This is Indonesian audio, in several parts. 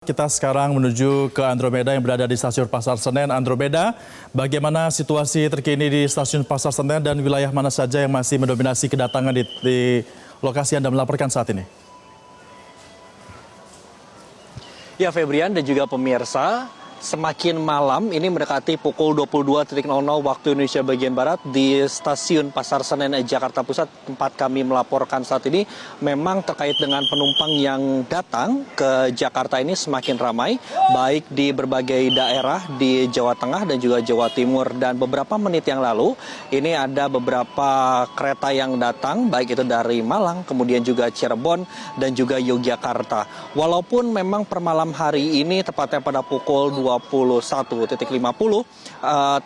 Kita sekarang menuju ke Andromeda yang berada di Stasiun Pasar Senen. Andromeda, bagaimana situasi terkini di Stasiun Pasar Senen dan wilayah mana saja yang masih mendominasi kedatangan di lokasi Anda melaporkan saat ini? Ya, Febrian dan juga pemirsa, semakin malam ini mendekati pukul 22.00 waktu Indonesia bagian Barat di Stasiun Pasar Senen Jakarta Pusat, tempat kami melaporkan saat ini, memang terkait dengan penumpang yang datang ke Jakarta ini semakin ramai, baik di berbagai daerah di Jawa Tengah dan juga Jawa Timur. Dan beberapa menit yang lalu, ini ada beberapa kereta yang datang, baik itu dari Malang, kemudian juga Cirebon, dan juga Yogyakarta. Walaupun memang per malam hari ini, tepatnya pada pukul 21.50,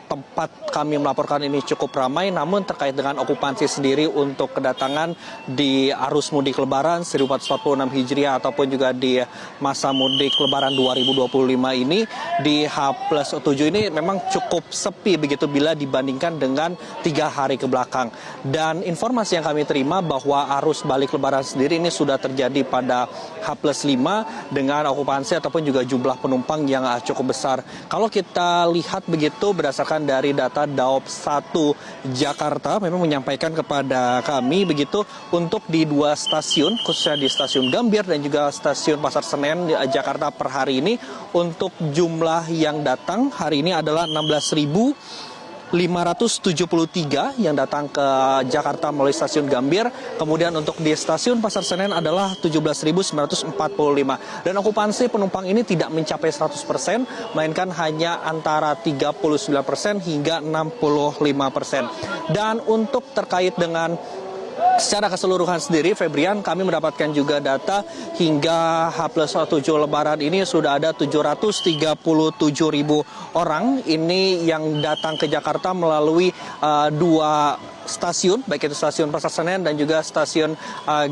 tempat kami melaporkan ini cukup ramai, namun terkait dengan okupansi sendiri untuk kedatangan di arus mudik Lebaran 1446 Hijriah ataupun juga di masa mudik Lebaran 2025 ini di H+7 ini memang cukup sepi begitu bila dibandingkan dengan 3 hari ke belakang. Dan informasi yang kami terima bahwa arus balik Lebaran sendiri ini sudah terjadi pada H+5 dengan okupansi ataupun juga jumlah penumpang yang cukup besar. Kalau kita lihat begitu berdasarkan dari data Daop 1 Jakarta memang menyampaikan kepada kami begitu untuk di 2 stasiun, khususnya di Stasiun Gambir dan juga Stasiun Pasar Senen di Jakarta per hari ini, untuk jumlah yang datang hari ini adalah 16.573 yang datang ke Jakarta melalui Stasiun Gambir. Kemudian untuk di Stasiun Pasar Senen adalah 17.945. Dan okupansi penumpang ini tidak mencapai 100%, melainkan hanya antara 39% hingga 65%. Dan untuk terkait dengan secara keseluruhan sendiri, Febrian, kami mendapatkan juga data hingga H+7 Lebaran ini sudah ada 737.000 orang ini yang datang ke Jakarta melalui 2 stasiun, baik itu Stasiun Pasar Senen dan juga Stasiun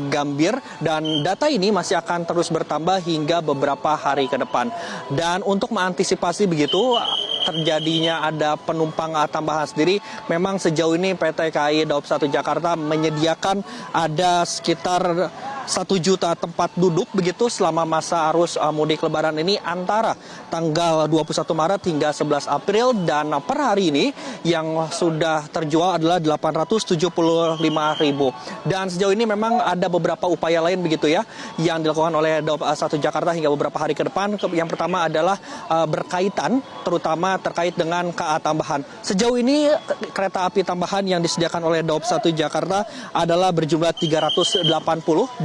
Gambir. Dan data ini masih akan terus bertambah hingga beberapa hari ke depan. Dan untuk mengantisipasi begitu terjadinya ada penumpang tambahan sendiri, memang sejauh ini PT KAI Daop 1 Jakarta menyediakan ada sekitar 1 juta tempat duduk begitu selama masa arus mudik Lebaran ini antara tanggal 21 Maret hingga 11 April. Dan per hari ini yang sudah terjual adalah 875.000. Dan sejauh ini memang ada beberapa upaya lain begitu ya yang dilakukan oleh Daop 1 Jakarta hingga beberapa hari ke depan. Yang pertama adalah berkaitan terutama terkait dengan KA tambahan. Sejauh ini kereta api tambahan yang disediakan oleh Daop 1 Jakarta adalah berjumlah 380,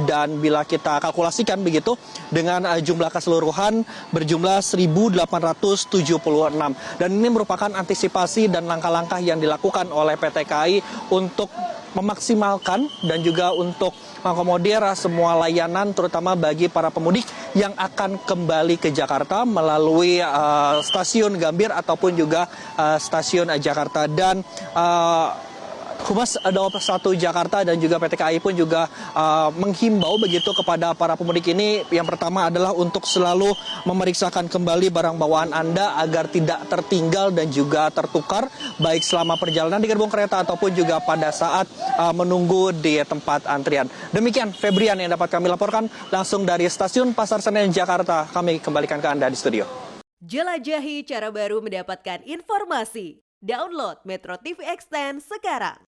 dan bila kita kalkulasikan begitu dengan jumlah keseluruhan berjumlah 1.876. Dan ini merupakan antisipasi dan langkah-langkah yang dilakukan oleh PT KAI untuk memaksimalkan dan juga untuk mengakomodir semua layanan terutama bagi para pemudik yang akan kembali ke Jakarta melalui Stasiun Gambir ataupun juga Stasiun Jakarta. Dan Humas Daop 1 Jakarta dan juga PT KAI pun juga menghimbau begitu kepada para pemudik ini. Yang pertama adalah untuk selalu memeriksakan kembali barang bawaan Anda agar tidak tertinggal dan juga tertukar, baik selama perjalanan di gerbong kereta ataupun juga pada saat menunggu di tempat antrian. Demikian Febrian yang dapat kami laporkan langsung dari Stasiun Pasar Senen Jakarta. Kami kembalikan ke Anda di studio. Jelajahi cara baru mendapatkan informasi. Download Metro TV Extend sekarang.